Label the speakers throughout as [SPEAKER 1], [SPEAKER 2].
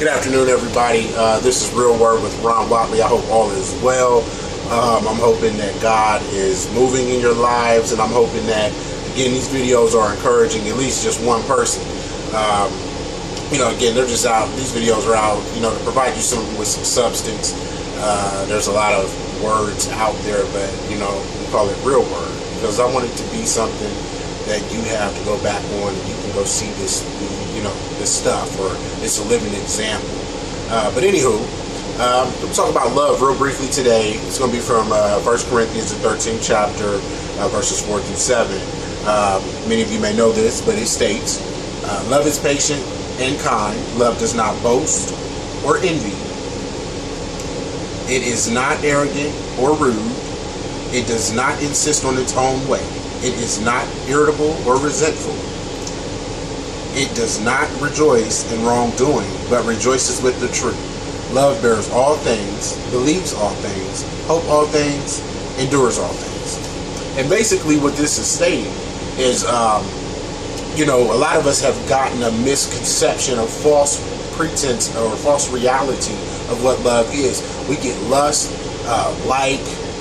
[SPEAKER 1] Good afternoon, everybody. This is Real Word with Ronald. I hope all is well. I'm hoping that God is moving in your lives, and I'm hoping that, again, these videos are encouraging at least just one person. Again, they're just out. These videos are out, to provide you with some substance. There's a lot of words out there, but, we call it Real Word because I want it to be something that you have to go back on and you can go see this stuff, or it's a living example. But anywho, we'll talk about love real briefly today. It's going to be from 1 Corinthians, the 13th chapter, verses 4 through 7. Many of you may know this, but it states, love is patient and kind. Love does not boast or envy. It is not arrogant or rude. It does not insist on its own way. It is not irritable or resentful. It does not rejoice in wrongdoing, but rejoices with the truth. Love bears all things, believes all things, hopes all things, endures all things. And basically what this is stating is, a lot of us have gotten a misconception of false pretense or false reality of what love is. We get lust,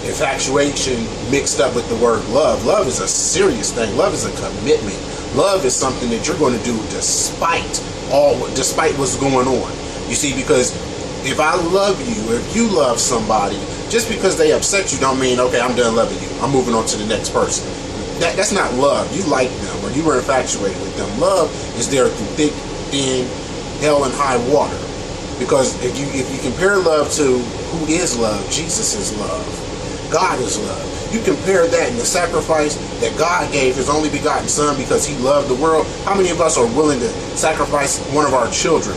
[SPEAKER 1] infatuation mixed up with the word love. Love is a serious thing. Love is a commitment. Love is something that you're going to do despite what's going on. You see, because if I love you, if you love somebody, just because they upset you don't mean, okay, I'm done loving you, I'm moving on to the next person. That's not love. You like them, or you were infatuated with them. Love is there through thick, thin, hell and high water. Because if you compare love to who is love, Jesus is love. God is love. You compare that and the sacrifice that God gave his only begotten son because he loved the world. How many of us are willing to sacrifice one of our children?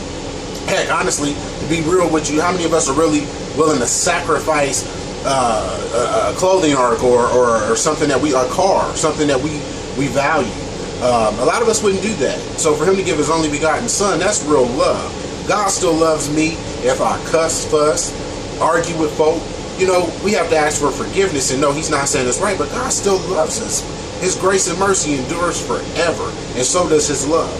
[SPEAKER 1] Heck, honestly, to be real with you, how many of us are really willing to sacrifice a clothing article or something that a car, something that we value? A lot of us wouldn't do that. So for him to give his only begotten son, that's real love. God still loves me if I cuss, fuss, argue with folk. We have to ask for forgiveness and know he's not saying it's right, but God still loves us. His grace and mercy endures forever, and so does his love.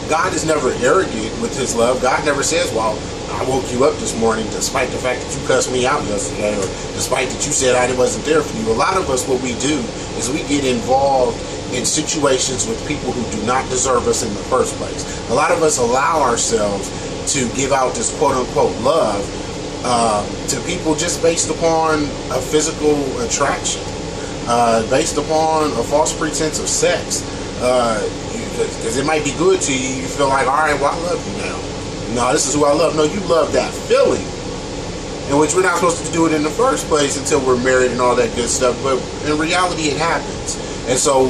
[SPEAKER 1] God is never arrogant with his love. God never says, well, I woke you up this morning despite the fact that you cussed me out yesterday, or despite that you said I wasn't there for you. A lot of us, what we do is we get involved in situations with people who do not deserve us in the first place. A lot of us allow ourselves to give out this quote-unquote love to people just based upon a physical attraction, based upon a false pretense of sex, because it might be good to you. You feel like, all right, well, I love you now. No, this is who I love. No, you love that feeling, in which we're not supposed to do it in the first place until we're married and all that good stuff. But in reality, it happens. And so,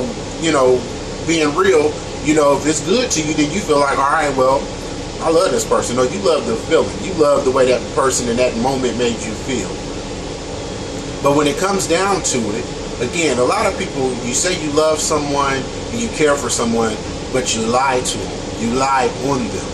[SPEAKER 1] being real, if it's good to you, then you feel like, all right, well, I love this person. No, you love the feeling. You love the way that person in that moment made you feel. But when it comes down to it, again, a lot of people, you say you love someone and you care for someone, but you lie to them. You lie on them.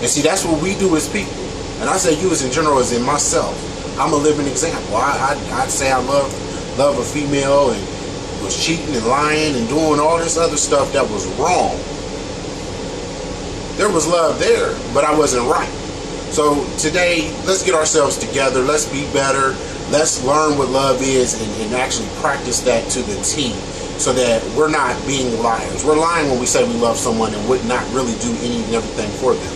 [SPEAKER 1] And see, that's what we do as people. And I say you as in general, as in myself. I'm a living example. I'd say I love a female and was cheating and lying and doing all this other stuff that was wrong. There was love there, but I wasn't right. So today, let's get ourselves together. Let's be better. Let's learn what love is and actually practice that to the T, so that we're not being liars. We're lying when we say we love someone and would not really do any and everything for them.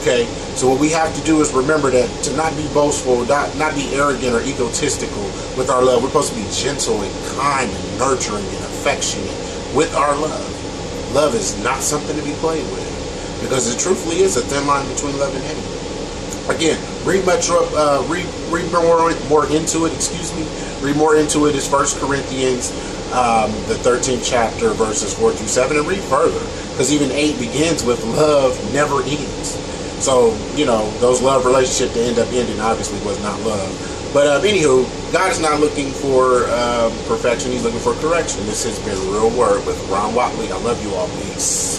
[SPEAKER 1] Okay? So what we have to do is remember that to not be boastful, not be arrogant or egotistical with our love. We're supposed to be gentle and kind and nurturing and affectionate with our love. Love is not something to be played with, because it truthfully is a thin line between love and hate. Again, read more into it. Read more into it is 1 Corinthians, the 13th chapter, verses 4 through 7, and read further, because even 8 begins with love never ends. So, those love relationships that end up ending obviously was not love. But anywho, God is not looking for perfection. He's looking for correction. This has been Real Word with Ron Whatley. I love you all. Peace.